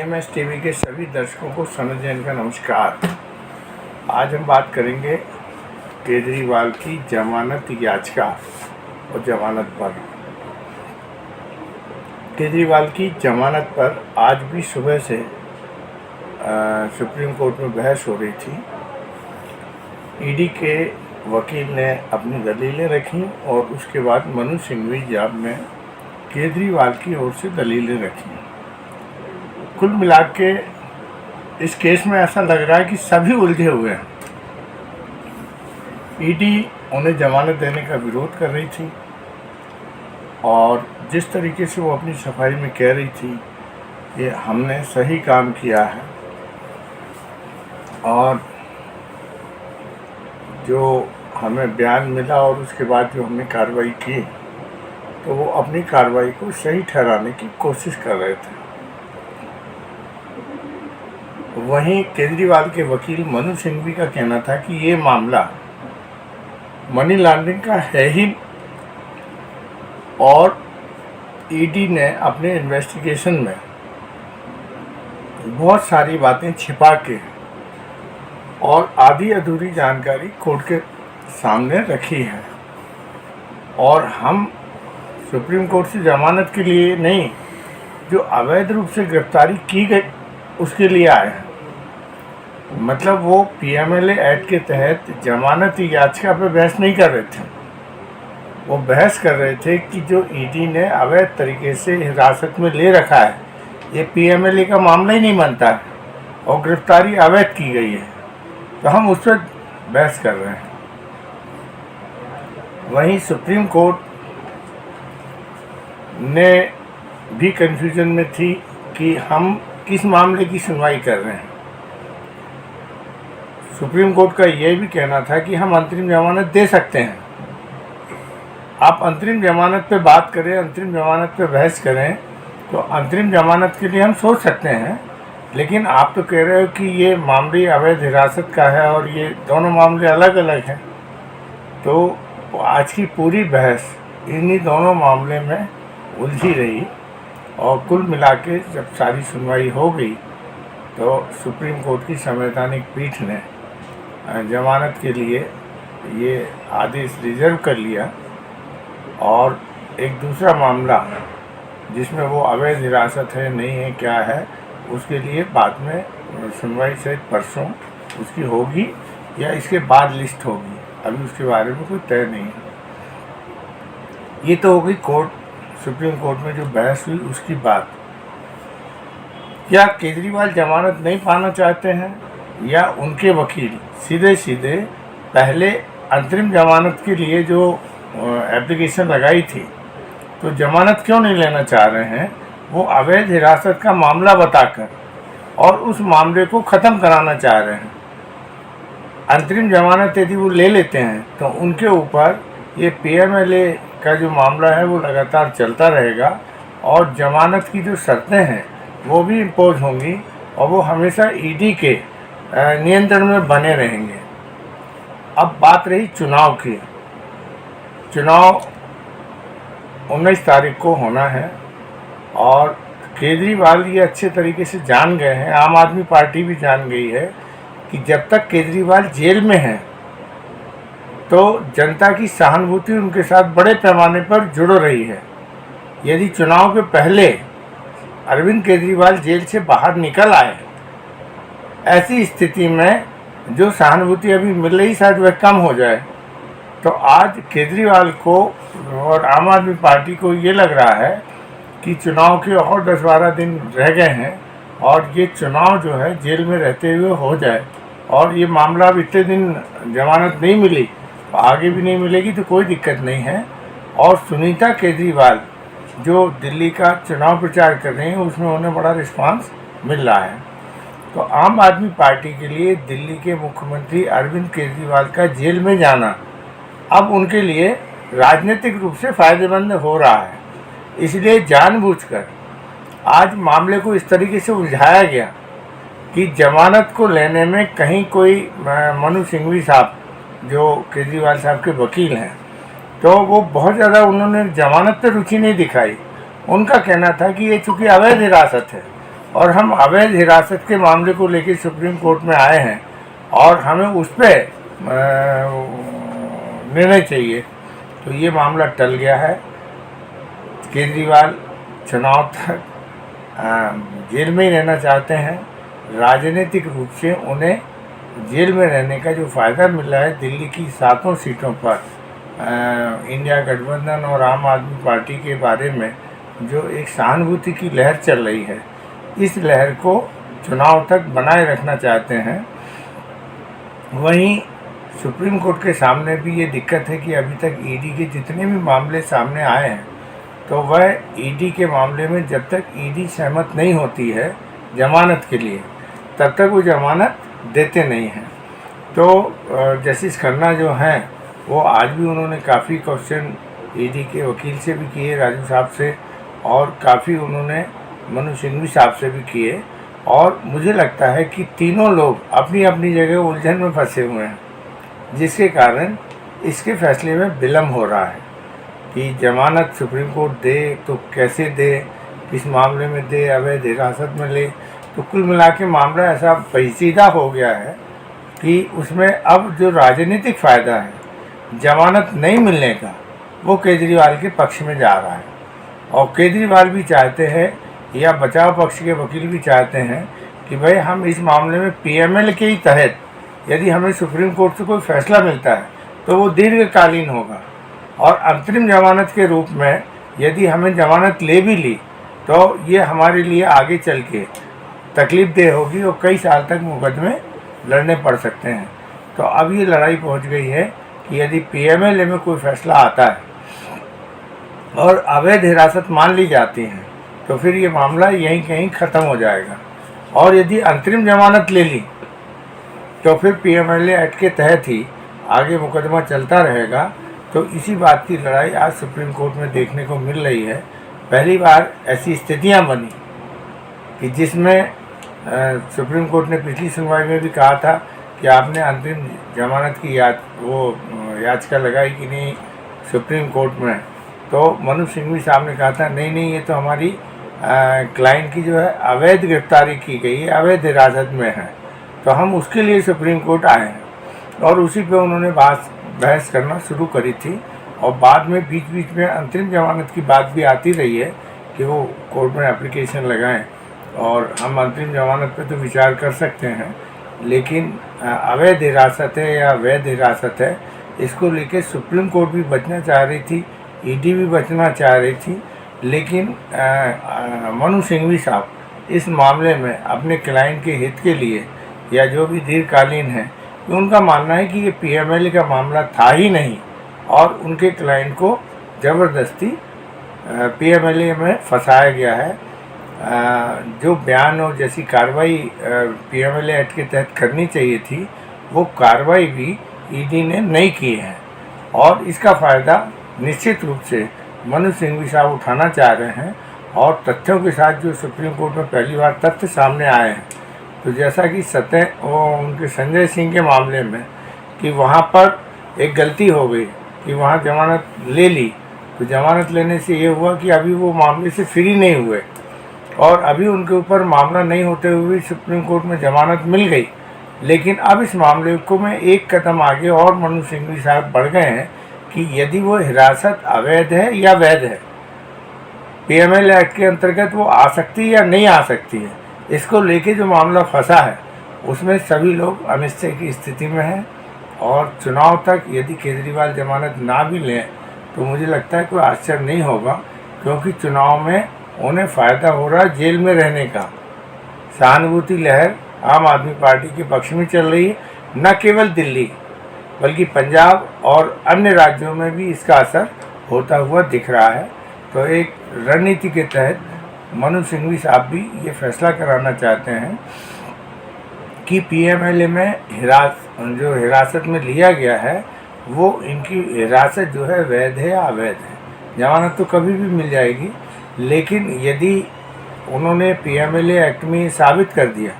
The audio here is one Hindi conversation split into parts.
AMS टीवी के सभी दर्शकों को सनत जैन का नमस्कार। आज हम बात करेंगे केजरीवाल की जमानत याचिका और जमानत पर। केजरीवाल की जमानत पर आज भी सुबह से सुप्रीम कोर्ट में बहस हो रही थी। ईडी के वकील ने अपनी दलीलें रखी और उसके बाद मनु सिंघवी जाब ने केजरीवाल की ओर से दलीलें रखी। कुल मिला के इस केस में ऐसा लग रहा है कि सभी उलझे हुए हैं। ईडी उन्हें जमानत देने का विरोध कर रही थी और जिस तरीके से वो अपनी सफाई में कह रही थी कि हमने सही काम किया है और जो हमें बयान मिला और उसके बाद जो हमने कार्रवाई की तो वो अपनी कार्रवाई को सही ठहराने की कोशिश कर रहे थे। वहीं केजरीवाल के वकील मनु सिंघवी का कहना था कि ये मामला मनी लॉन्ड्रिंग का है ही और ईडी ने अपने इन्वेस्टिगेशन में बहुत सारी बातें छिपा के और आधी अधूरी जानकारी कोर्ट के सामने रखी है और हम सुप्रीम कोर्ट से जमानत के लिए नहीं, जो अवैध रूप से गिरफ्तारी की गई उसके लिए आए हैं। मतलब वो PMLA एक्ट के तहत जमानत याचिका पर बहस नहीं कर रहे थे, वो बहस कर रहे थे कि जो ईडी ने अवैध तरीके से हिरासत में ले रखा है ये PMLA का मामला ही नहीं बनता है और गिरफ्तारी अवैध की गई है, तो हम उस पर बहस कर रहे हैं। वहीं सुप्रीम कोर्ट ने भी कन्फ्यूजन में थी कि हम किस मामले की सुनवाई कर रहे हैं। सुप्रीम कोर्ट का यह भी कहना था कि हम अंतरिम जमानत दे सकते हैं। आप अंतरिम जमानत पे बात करें, अंतरिम जमानत पे बहस करें तो अंतरिम जमानत के लिए हम सोच सकते हैं, लेकिन आप तो कह रहे हो कि ये मामले अवैध हिरासत का है और ये दोनों मामले अलग अलग हैं। तो आज की पूरी बहस इन्हीं दोनों मामले में उलझी रही और कुल मिला के जब सारी सुनवाई हो गई तो सुप्रीम कोर्ट की संवैधानिक पीठ ने जमानत के लिए ये आदेश रिजर्व कर लिया और एक दूसरा मामला जिसमें वो अवैध हिरासत है नहीं है क्या है उसके लिए बाद में सुनवाई शायद परसों उसकी होगी या इसके बाद लिस्ट होगी, अभी उसके बारे में कोई तय नहीं है। ये तो हो गई सुप्रीम कोर्ट में जो बहस हुई उसकी बात। क्या केजरीवाल जमानत नहीं पाना चाहते हैं या उनके वकील सीधे सीधे पहले अंतरिम जमानत के लिए जो एप्लीकेशन लगाई थी तो जमानत क्यों नहीं लेना चाह रहे हैं? वो अवैध हिरासत का मामला बताकर और उस मामले को ख़त्म कराना चाह रहे हैं। अंतरिम जमानत यदि वो ले लेते हैं तो उनके ऊपर ये PMLA का जो मामला है वो लगातार चलता रहेगा और जमानत की जो शर्तें हैं वो भी इम्पोज होंगी और वो हमेशा ईडी के नियंत्रण में बने रहेंगे। अब बात रही चुनाव की। चुनाव 19 तारीख को होना है और केजरीवाल ये अच्छे तरीके से जान गए हैं, आम आदमी पार्टी भी जान गई है कि जब तक केजरीवाल जेल में हैं तो जनता की सहानुभूति उनके साथ बड़े पैमाने पर जुड़ रही है। यदि चुनाव के पहले अरविंद केजरीवाल जेल से बाहर निकल आए, ऐसी स्थिति में जो सहानुभूति अभी मिल रही शायद वह कम हो जाए। तो आज केजरीवाल को और आम आदमी पार्टी को ये लग रहा है कि चुनाव के और 10-12 दिन रह गए हैं और ये चुनाव जो है जेल में रहते हुए हो जाए और ये मामला अब इतने दिन जमानत नहीं मिली तो आगे भी नहीं मिलेगी तो कोई दिक्कत नहीं है। और सुनीता केजरीवाल जो दिल्ली का चुनाव प्रचार कर रही हैं उसमें उन्हें बड़ा रिस्पांस मिल रहा है। तो आम आदमी पार्टी के लिए दिल्ली के मुख्यमंत्री अरविंद केजरीवाल का जेल में जाना अब उनके लिए राजनीतिक रूप से फ़ायदेमंद हो रहा है। इसलिए जानबूझकर आज मामले को इस तरीके से उलझाया गया कि जमानत को लेने में कहीं कोई मनु सिंघवी साहब जो केजरीवाल साहब के वकील हैं तो वो बहुत ज़्यादा उन्होंने जमानत पर रुचि नहीं दिखाई। उनका कहना था कि ये चूँकि अवैध हिरासत है और हम अवैध हिरासत के मामले को लेकर सुप्रीम कोर्ट में आए हैं और हमें उस पर निर्णय चाहिए। तो ये मामला टल गया है। केजरीवाल चुनाव तक जेल में ही रहना चाहते हैं। राजनीतिक रूप से उन्हें जेल में रहने का जो फ़ायदा मिल रहा है, दिल्ली की 7 सीटों पर इंडिया गठबंधन और आम आदमी पार्टी के बारे में जो एक सहानुभूति की लहर चल रही है, इस लहर को चुनाव तक बनाए रखना चाहते हैं। वहीं सुप्रीम कोर्ट के सामने भी ये दिक्कत है कि अभी तक ईडी के जितने भी मामले सामने आए हैं, तो वह ईडी के मामले में जब तक ईडी सहमत नहीं होती है जमानत के लिए, तब तक वो जमानत देते नहीं हैं। तो जस्टिस खन्ना जो हैं, वो आज भी उन्होंने काफ़ी क्वेश्चन ईडी के वकील से भी किए, राजू साहब से, और काफ़ी उन्होंने मनु सिंघवी साहब से भी किए। और मुझे लगता है कि तीनों लोग अपनी अपनी जगह उलझन में फंसे हुए हैं, जिसके कारण इसके फैसले में विलम्ब हो रहा है कि जमानत सुप्रीम कोर्ट दे तो कैसे दे, किस मामले में दे, अवैध हिरासत में ले। तो कुल मिला के मामला ऐसा पेचीदा हो गया है कि उसमें अब जो राजनीतिक फ़ायदा है जमानत नहीं मिलने का, वो केजरीवाल के पक्ष में जा रहा है। और केजरीवाल भी चाहते हैं, या बचाव पक्ष के वकील भी चाहते हैं कि भाई हम इस मामले में पीएमएल के ही तहत यदि हमें सुप्रीम कोर्ट से कोई फैसला मिलता है तो वो दीर्घकालीन होगा, और अंतरिम जमानत के रूप में यदि हमें जमानत ले भी ली तो ये हमारे लिए आगे चल के तकलीफ देह होगी और कई साल तक मुकदमे लड़ने पड़ सकते हैं। तो अब ये लड़ाई पहुंच गई है कि यदि पीएमएल में कोई फैसला आता है और अवैध हिरासत मान ली जाती है, तो फिर ये मामला यहीं कहीं ख़त्म हो जाएगा। और यदि अंतरिम जमानत ले ली तो फिर पीएमएलए एक्ट के तहत ही आगे मुकदमा चलता रहेगा। तो इसी बात की लड़ाई आज सुप्रीम कोर्ट में देखने को मिल रही है। पहली बार ऐसी स्थितियां बनी कि जिसमें सुप्रीम कोर्ट ने पिछली सुनवाई में भी कहा था कि आपने अंतरिम जमानत की याचिका लगाई कि नहीं सुप्रीम कोर्ट में। तो मनु सिंघवी साहब ने कहा था नहीं, ये तो हमारी क्लाइंट की जो है अवैध गिरफ्तारी की गई है, अवैध हिरासत में है, तो हम उसके लिए सुप्रीम कोर्ट आए हैं। और उसी पे उन्होंने बहस करना शुरू करी थी। और बाद में बीच बीच में अंतरिम जमानत की बात भी आती रही है कि वो कोर्ट में एप्लीकेशन लगाएं और हम अंतरिम जमानत पे तो विचार कर सकते हैं, लेकिन अवैध हिरासत है या वैध हिरासत है, इसको लेके सुप्रीम कोर्ट भी बचना चाह रही थी, ईडी भी बचना चाह रही थी। लेकिन मनु सिंघवी साहब इस मामले में अपने क्लाइंट के हित के लिए या जो भी दीर्घकालीन है, तो उनका मानना है कि ये पीएमएल का मामला था ही नहीं और उनके क्लाइंट को ज़बरदस्ती पीएमएल में फंसाया गया है। जो बयान और जैसी कार्रवाई पीएमएल एक्ट के तहत करनी चाहिए थी, वो कार्रवाई भी ईडी ने नहीं की है। और इसका फ़ायदा निश्चित रूप से मनु सिंघवी साहब उठाना चाह रहे हैं। और तथ्यों के साथ जो सुप्रीम कोर्ट में पहली बार तथ्य सामने आए हैं, तो जैसा कि उनके संजय सिंह के मामले में कि वहाँ पर एक गलती हो गई कि वहाँ जमानत ले ली, तो जमानत लेने से ये हुआ कि अभी वो मामले से फ्री नहीं हुए और अभी उनके ऊपर मामला नहीं होते हुए सुप्रीम कोर्ट में जमानत मिल गई। लेकिन अब इस मामले को में एक कदम आगे और मनु सिंघवी साहब बढ़ गए हैं कि यदि वो हिरासत अवैध है या वैध है, पीएमएल एक्ट के अंतर्गत वो आ सकती है या नहीं आ सकती है, इसको लेके जो मामला फंसा है उसमें सभी लोग अनिश्चय की स्थिति में हैं। और चुनाव तक यदि केजरीवाल जमानत ना भी लें तो मुझे लगता है कोई आश्चर्य नहीं होगा, क्योंकि चुनाव में उन्हें फ़ायदा हो रहा है जेल में रहने का। सहानुभूति लहर आम आदमी पार्टी के पक्ष में चल रही है, न केवल दिल्ली बल्कि पंजाब और अन्य राज्यों में भी इसका असर होता हुआ दिख रहा है। तो एक रणनीति के तहत मनु सिंघवी साहब भी ये फैसला कराना चाहते हैं कि पीएमएलए में जो हिरासत में लिया गया है, वो इनकी हिरासत जो है वैध है या अवैध है। जमानत तो कभी भी मिल जाएगी, लेकिन यदि उन्होंने पीएमएलए एक्ट में साबित कर दिया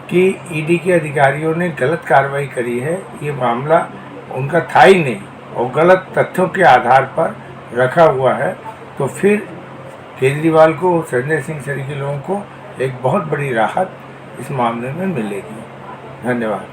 कि ईडी के अधिकारियों ने गलत कार्रवाई करी है, ये मामला उनका था ही नहीं और गलत तथ्यों के आधार पर रखा हुआ है, तो फिर केजरीवाल को, संजय सिंह सरी के लोगों को एक बहुत बड़ी राहत इस मामले में मिलेगी। धन्यवाद।